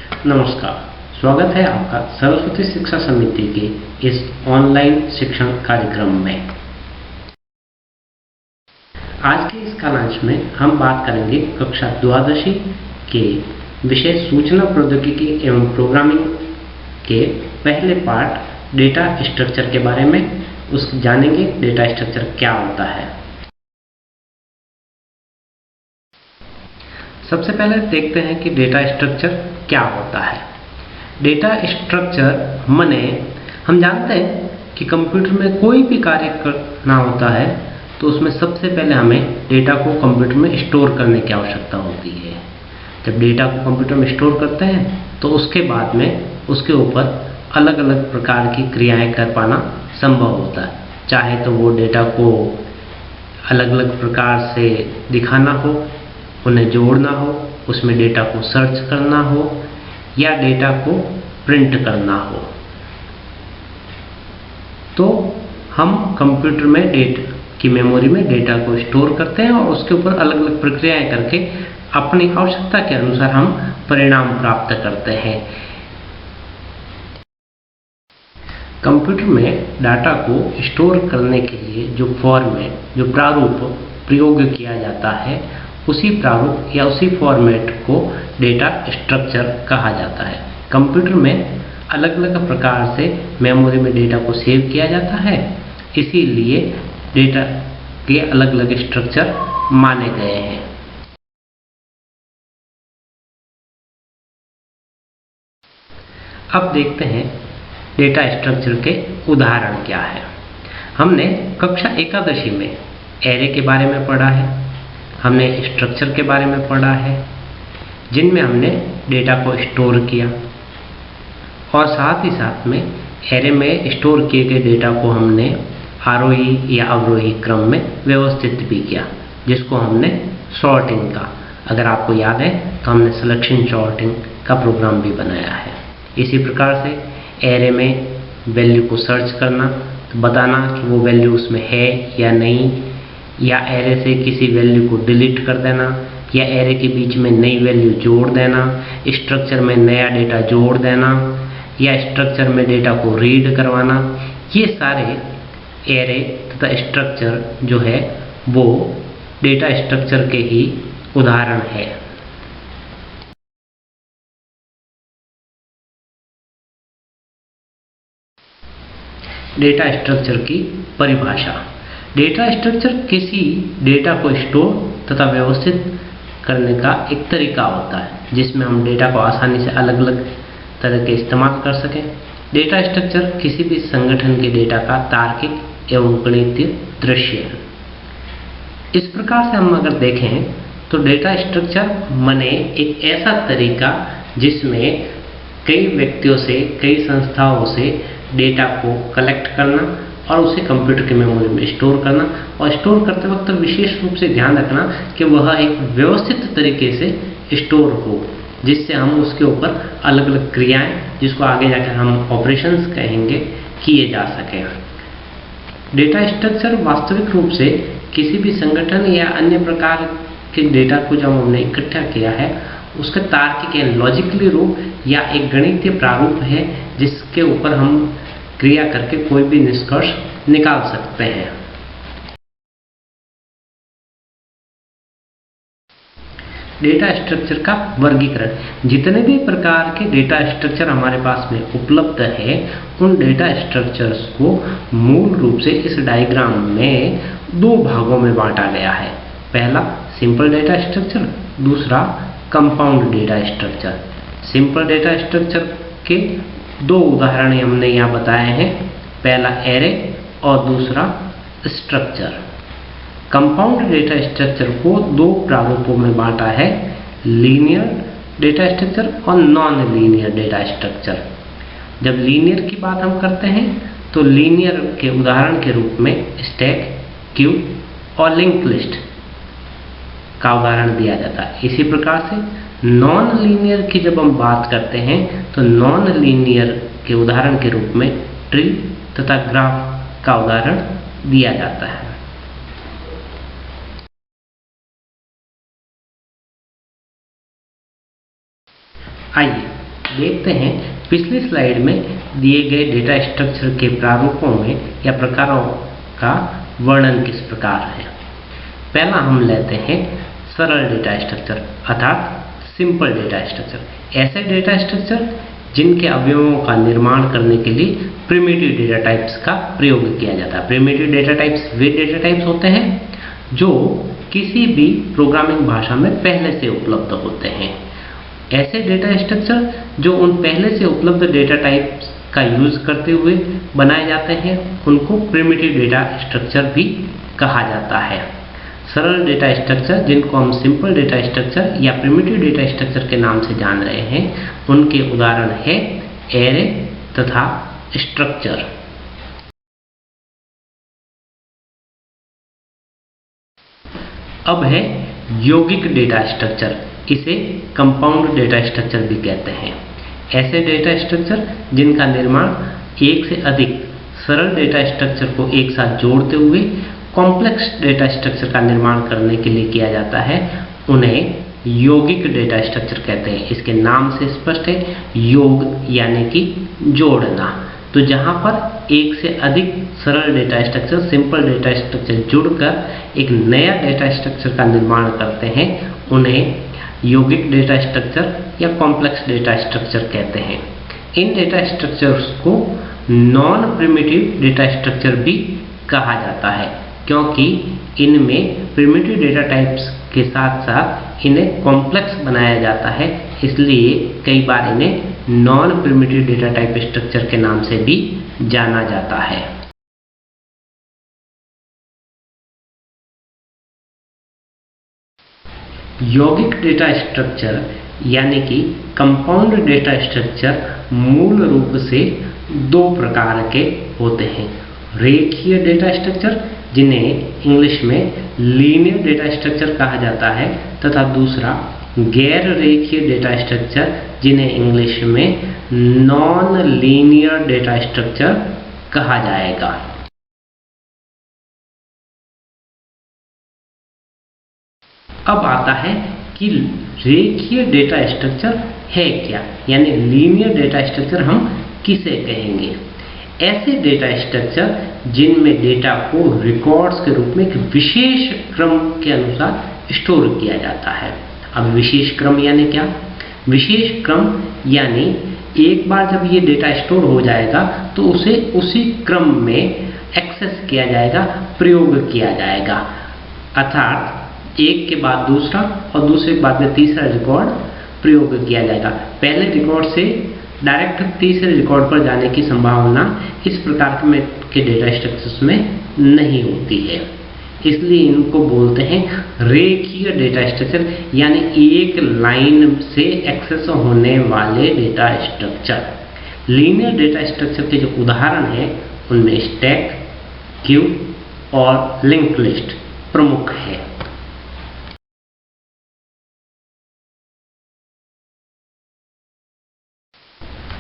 नमस्कार, स्वागत है आपका सरस्वती शिक्षा समिति के इस ऑनलाइन शिक्षण कार्यक्रम में। आज के इस कालांश में हम बात करेंगे कक्षा द्वादशी के विषय सूचना प्रौद्योगिकी एवं प्रोग्रामिंग के पहले पार्ट डेटा स्ट्रक्चर के बारे में। जानेंगे डेटा स्ट्रक्चर क्या होता है। सबसे पहले देखते हैं कि डेटा स्ट्रक्चर क्या होता है। डेटा स्ट्रक्चर माने हम जानते हैं कि कंप्यूटर में कोई भी कार्य करना होता है तो उसमें सबसे पहले हमें डेटा को कंप्यूटर में स्टोर करने की आवश्यकता होती है। जब डेटा को कंप्यूटर में स्टोर करते हैं तो उसके बाद में उसके ऊपर अलग अलग प्रकार की क्रियाएं कर पाना संभव होता है। चाहे तो वो डेटा को अलग अलग प्रकार से दिखाना हो, उन्हें जोड़ना हो, उसमें डेटा को सर्च करना हो या डेटा को प्रिंट करना हो। तो हम कंप्यूटर में डेटा की मेमोरी में डेटा को स्टोर करते हैं और उसके ऊपर अलग अलग प्रक्रियाएं करके अपनी आवश्यकता के अनुसार हम परिणाम प्राप्त करते हैं। कंप्यूटर में डाटा को स्टोर करने के लिए जो फॉर्मेट, जो प्रारूप प्रयोग किया जाता है, उसी प्रारूप या उसी फॉर्मेट को डेटा स्ट्रक्चर कहा जाता है। कंप्यूटर में अलग अलग प्रकार से मेमोरी में डेटा को सेव किया जाता है, इसीलिए डेटा के अलग अलग स्ट्रक्चर माने गए हैं। अब देखते हैं डेटा स्ट्रक्चर के उदाहरण क्या है। हमने कक्षा एकादशी में एरे के बारे में पढ़ा है, हमने स्ट्रक्चर के बारे में पढ़ा है, जिनमें हमने डेटा को स्टोर किया और साथ ही साथ में एरे में स्टोर किए गए डेटा को हमने आरोही या अवरोही क्रम में व्यवस्थित भी किया, जिसको हमने सॉर्टिंग का, अगर आपको याद है तो हमने सिलेक्शन सॉर्टिंग का प्रोग्राम भी बनाया है। इसी प्रकार से एरे में वैल्यू को सर्च करना, तो बताना कि वो वैल्यू उसमें है या नहीं, या एरे से किसी वैल्यू को डिलीट कर देना, या एरे के बीच में नई वैल्यू जोड़ देना, स्ट्रक्चर में नया डेटा जोड़ देना, या स्ट्रक्चर में डेटा को रीड करवाना। ये सारे एरे तथा स्ट्रक्चर जो है वो डेटा स्ट्रक्चर के ही उदाहरण है। डेटा स्ट्रक्चर की परिभाषा। डेटा स्ट्रक्चर किसी डेटा को स्टोर तथा व्यवस्थित करने का एक तरीका होता है, जिसमें हम डेटा को आसानी से अलग अलग तरह के इस्तेमाल कर सकें। डेटा स्ट्रक्चर किसी भी संगठन के डेटा का तार्किक एवं गणितीय दृश्य है। इस प्रकार से हम अगर देखें तो डेटा स्ट्रक्चर माने एक ऐसा तरीका जिसमें कई व्यक्तियों से, कई संस्थाओं से डेटा को कलेक्ट करना और उसे कंप्यूटर की मेमोरी में स्टोर करना, और स्टोर करते वक्त विशेष रूप से ध्यान रखना कि वह एक व्यवस्थित तरीके से स्टोर हो, जिससे हम उसके ऊपर अलग अलग क्रियाएं, जिसको आगे जाकर हम ऑपरेशंस कहेंगे, किए जा सकें। डेटा स्ट्रक्चर वास्तविक रूप से किसी भी संगठन या अन्य प्रकार के डेटा को जब हमने इकट्ठा किया है, उसका तार्किक या लॉजिकली रूप या एक गणितीय प्रारूप है, जिसके ऊपर हम क्रिया करके कोई भी निष्कर्ष निकाल सकते हैं। डेटा स्ट्रक्चर का वर्गीकरण। जितने भी प्रकार के डेटा स्ट्रक्चर हमारे पास में उपलब्ध है, उन डेटा स्ट्रक्चर्स को मूल रूप से इस डायग्राम में दो भागों में बांटा गया है। पहला सिंपल डेटा स्ट्रक्चर, दूसरा compound data structure. Simple data structure के दो उदाहरण हमने यहाँ बताए हैं, पहला एरे और दूसरा स्ट्रक्चर। कंपाउंड डेटा स्ट्रक्चर को दो प्रारूपों में बांटा है, लीनियर डेटा स्ट्रक्चर और नॉन लीनियर डेटा स्ट्रक्चर। जब लीनियर की बात हम करते हैं तो लीनियर के उदाहरण के रूप में स्टैक, क्यू और लिंक लिस्ट का उदाहरण दिया जाता है। इसी प्रकार से नॉन लीनियर की जब हम बात करते हैं तो नॉन लीनियर के उदाहरण के रूप में ट्री तथा ग्राफ का उदाहरण दिया जाता है। आइए देखते हैं पिछली स्लाइड में दिए गए डेटा स्ट्रक्चर के प्रारूपों में या प्रकारों का वर्णन किस प्रकार है। पहला हम लेते हैं सरल डेटा स्ट्रक्चर अर्थात सिंपल डेटा स्ट्रक्चर। ऐसे डेटा स्ट्रक्चर जिनके अवयवों का निर्माण करने के लिए प्रिमिटिव डेटा टाइप्स का प्रयोग किया जाता है। प्रिमिटिव डेटा टाइप्स वे डेटा टाइप्स होते हैं जो किसी भी प्रोग्रामिंग भाषा में पहले से उपलब्ध होते हैं। ऐसे डेटा स्ट्रक्चर जो उन पहले से उपलब्ध डेटा टाइप्स का यूज करते हुए बनाए जाते हैं उनको प्रिमिटिव डेटा स्ट्रक्चर भी कहा जाता है। सरल डेटा स्ट्रक्चर जिनको हम सिंपल डेटा स्ट्रक्चर या प्रिमिटिव डेटा स्ट्रक्चर के नाम से जान रहे हैं उनके उदाहरण है एरे तथा स्ट्रक्चर। अब है यौगिक डेटा स्ट्रक्चर, इसे कंपाउंड डेटा स्ट्रक्चर भी कहते हैं। ऐसे डेटा स्ट्रक्चर जिनका निर्माण एक से अधिक सरल डेटा स्ट्रक्चर को एक साथ जोड़ते हुए कॉम्प्लेक्स डेटा स्ट्रक्चर का निर्माण करने के लिए किया जाता है उन्हें यौगिक डेटा स्ट्रक्चर कहते हैं। इसके नाम से स्पष्ट है, योग यानी कि जोड़ना। तो जहां पर एक से अधिक सरल data structure simple data structure जुड़कर एक नया डेटा स्ट्रक्चर का निर्माण करते हैं उन्हें यौगिक डेटा स्ट्रक्चर या कॉम्प्लेक्स डेटा स्ट्रक्चर कहते हैं। इन डेटा स्ट्रक्चर्स को नॉन प्रिमिटिव डेटा स्ट्रक्चर भी कहा जाता है क्योंकि इनमें प्रिमिटिव डेटा टाइप्स के साथ साथ इन्हें कॉम्प्लेक्स बनाया जाता है, इसलिए कई बार इन्हें non primitive data type structure के नाम से भी जाना जाता है। यौगिक डेटा स्ट्रक्चर यानी कि कंपाउंड डेटा स्ट्रक्चर मूल रूप से दो प्रकार के होते हैं। रेखीय डेटा स्ट्रक्चर जिन्हें इंग्लिश में लीनियर डेटा स्ट्रक्चर कहा जाता है तथा दूसरा गैर रेखीय डेटा स्ट्रक्चर जिन्हें इंग्लिश में नॉन लीनियर डेटा स्ट्रक्चर कहा जाएगा। अब आता है कि रेखीय डेटा स्ट्रक्चर है क्या, यानी लीनियर डेटा स्ट्रक्चर हम किसे कहेंगे। ऐसे डेटा स्ट्रक्चर जिनमें डेटा को रिकॉर्ड्स के रूप में एक विशेष क्रम के अनुसार स्टोर किया जाता है। अब विशेष क्रम यानी क्या? विशेष क्रम यानी एक बार जब ये डेटा स्टोर हो जाएगा तो उसे उसी क्रम में एक्सेस किया जाएगा, प्रयोग किया जाएगा, अर्थात एक के बाद दूसरा और दूसरे के बाद में तीसरा रिकॉर्ड प्रयोग किया जाएगा। पहले रिकॉर्ड से डायरेक्ट तीसरे रिकॉर्ड पर जाने की संभावना इस प्रकार के डेटा स्ट्रक्चर्स में नहीं होती है, इसलिए इनको बोलते हैं रेखीय डेटा स्ट्रक्चर, यानी एक लाइन से एक्सेस होने वाले data structure. Linear data structure के जो उदाहरण हैं उनमें स्टैक, क्यू और लिंक लिस्ट प्रमुख है।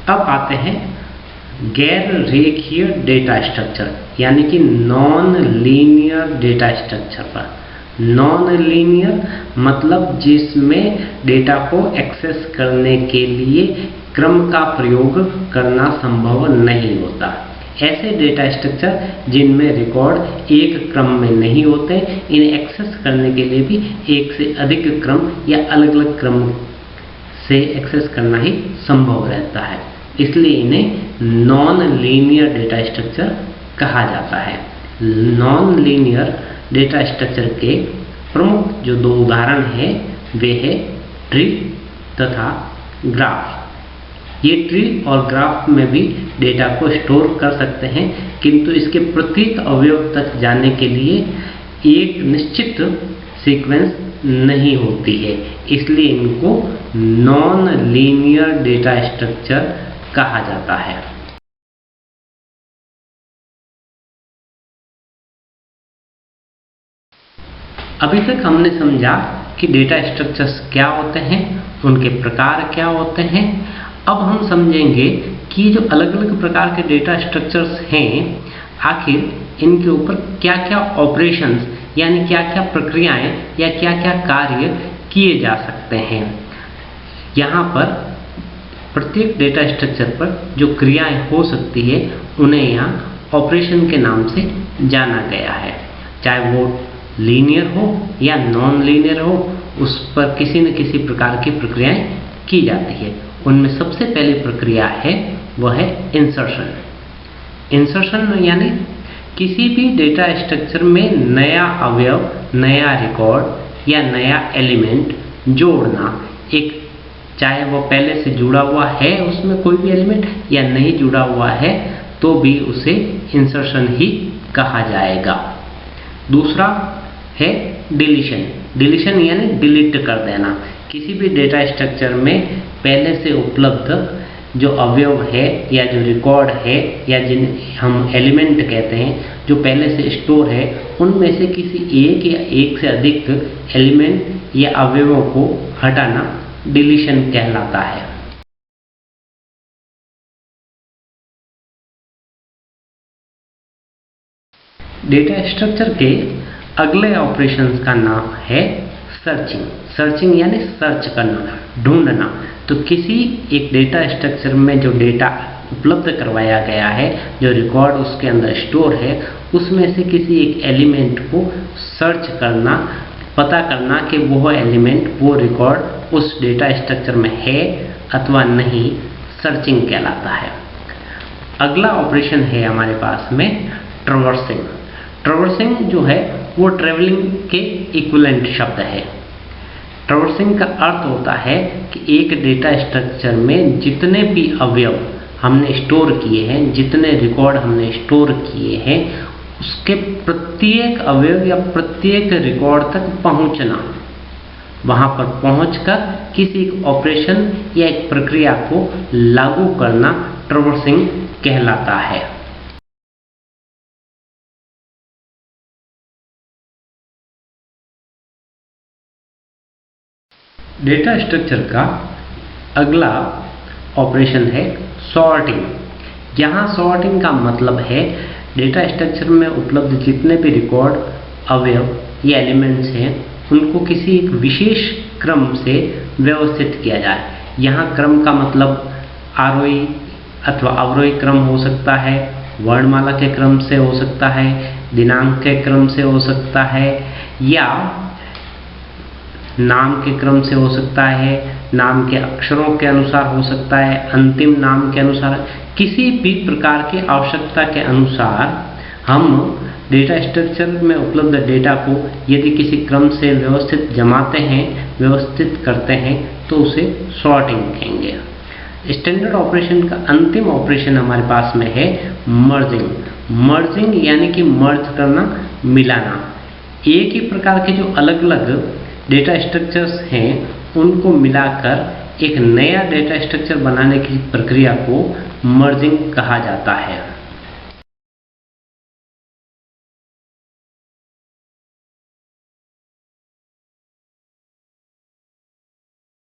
अब आते हैं गैर रेखीय डेटा स्ट्रक्चर यानी कि नॉन लीनियर डेटा स्ट्रक्चर पर। नॉन लीनियर मतलब जिसमें डेटा को एक्सेस करने के लिए क्रम का प्रयोग करना संभव नहीं होता। ऐसे डेटा स्ट्रक्चर जिनमें रिकॉर्ड एक क्रम में नहीं होते, इन्हें एक्सेस करने के लिए भी एक से अधिक क्रम या अलग अलग क्रम से एक्सेस करना ही संभव रहता है, इसलिए इन्हें नॉन लीनियर डेटा स्ट्रक्चर कहा जाता है। नॉन लीनियर डेटा स्ट्रक्चर के प्रमुख जो दो उदाहरण हैं वे है ट्री तथा ग्राफ। ये ट्री और ग्राफ में भी डेटा को स्टोर कर सकते हैं, किंतु इसके प्रत्येक अवयव तक जाने के लिए एक निश्चित सीक्वेंस नहीं होती है, इसलिए इनको नॉन लीनियर डेटा स्ट्रक्चर कहा जाता है। अभी तक हमने समझा कि डेटा स्ट्रक्चर्स क्या होते हैं, उनके प्रकार क्या होते हैं। अब हम समझेंगे कि जो अलग अलग प्रकार के डेटा स्ट्रक्चर्स हैं, आखिर इनके ऊपर क्या क्या ऑपरेशंस यानी क्या क्या प्रक्रियाएं या क्या क्या कार्य किए जा सकते हैं। यहाँ पर प्रत्येक डेटा स्ट्रक्चर पर जो क्रियाएं हो सकती है उन्हें यहाँ ऑपरेशन के नाम से जाना गया है। चाहे वो लीनियर हो या नॉन लीनियर हो, उस पर किसी न किसी प्रकार की प्रक्रियाएं की जाती है। उनमें सबसे पहली प्रक्रिया है वह है इंसर्शन। इंसर्शन यानी किसी भी डेटा स्ट्रक्चर में नया अवयव, नया रिकॉर्ड या नया एलिमेंट जोड़ना। एक चाहे वो पहले से जुड़ा हुआ है उसमें कोई भी एलिमेंट या नहीं जुड़ा हुआ है तो भी उसे इंसर्शन ही कहा जाएगा। दूसरा है डिलीशन। डिलीशन यानी डिलीट कर देना। किसी भी डेटा स्ट्रक्चर में पहले से उपलब्ध जो अवयव है या जो रिकॉर्ड है या जिन हम एलिमेंट कहते हैं जो पहले से स्टोर है, उनमें से किसी एक या एक से अधिक एलिमेंट या अवयवों को हटाना डिलीशन कहलाता है। डेटा स्ट्रक्चर के अगले ऑपरेशंस का नाम है सर्चिंग। सर्चिंग यानी सर्च करना, ढूंढना। तो किसी एक डेटा स्ट्रक्चर में जो डेटा उपलब्ध करवाया गया है, जो रिकॉर्ड उसके अंदर स्टोर है, उसमें से किसी एक एलिमेंट को सर्च करना, पता करना कि वो एलिमेंट, वो रिकॉर्ड उस डेटा स्ट्रक्चर में है अथवा नहीं, सर्चिंग कहलाता है। अगला ऑपरेशन है हमारे पास में ट्रैवर्सिंग। ट्रैवर्सिंग जो है वो ट्रैवलिंग के इक्विवेलेंट शब्द है। ट्रैवर्सिंग का अर्थ होता है कि एक डेटा स्ट्रक्चर में जितने भी अवयव हमने स्टोर किए हैं, जितने रिकॉर्ड हमने स्टोर किए हैं, उसके प्रत्येक अवयव या प्रत्येक रिकॉर्ड तक पहुंचना, वहां पर पहुंचकर किसी ऑपरेशन या एक प्रक्रिया को लागू करना ट्रैवर्सिंग कहलाता है। डेटा स्ट्रक्चर का अगला ऑपरेशन है सॉर्टिंग। यहाँ सॉर्टिंग का मतलब है डेटा स्ट्रक्चर में उपलब्ध जितने भी रिकॉर्ड, अवयव या एलिमेंट्स हैं उनको किसी एक विशेष क्रम से व्यवस्थित किया जाए। यहाँ क्रम का मतलब आरोही अथवा अवरोही क्रम हो सकता है, वर्णमाला के क्रम से हो सकता है, दिनांक के क्रम से हो सकता है या नाम के क्रम से हो सकता है, नाम के अक्षरों के अनुसार हो सकता है, अंतिम नाम के अनुसार। किसी भी प्रकार की आवश्यकता के अनुसार हम डेटा स्ट्रक्चर में उपलब्ध डेटा को यदि किसी क्रम से व्यवस्थित जमाते हैं, व्यवस्थित करते हैं तो उसे सॉर्टिंग कहेंगे। स्टैंडर्ड ऑपरेशन का अंतिम ऑपरेशन हमारे पास में है मर्जिंग। मर्जिंग यानी कि मर्ज करना, मिलाना। एक ही प्रकार के जो अलग अलग डेटा स्ट्रक्चर्स हैं उनको मिलाकर एक नया डेटा स्ट्रक्चर बनाने की प्रक्रिया को मर्जिंग कहा जाता है।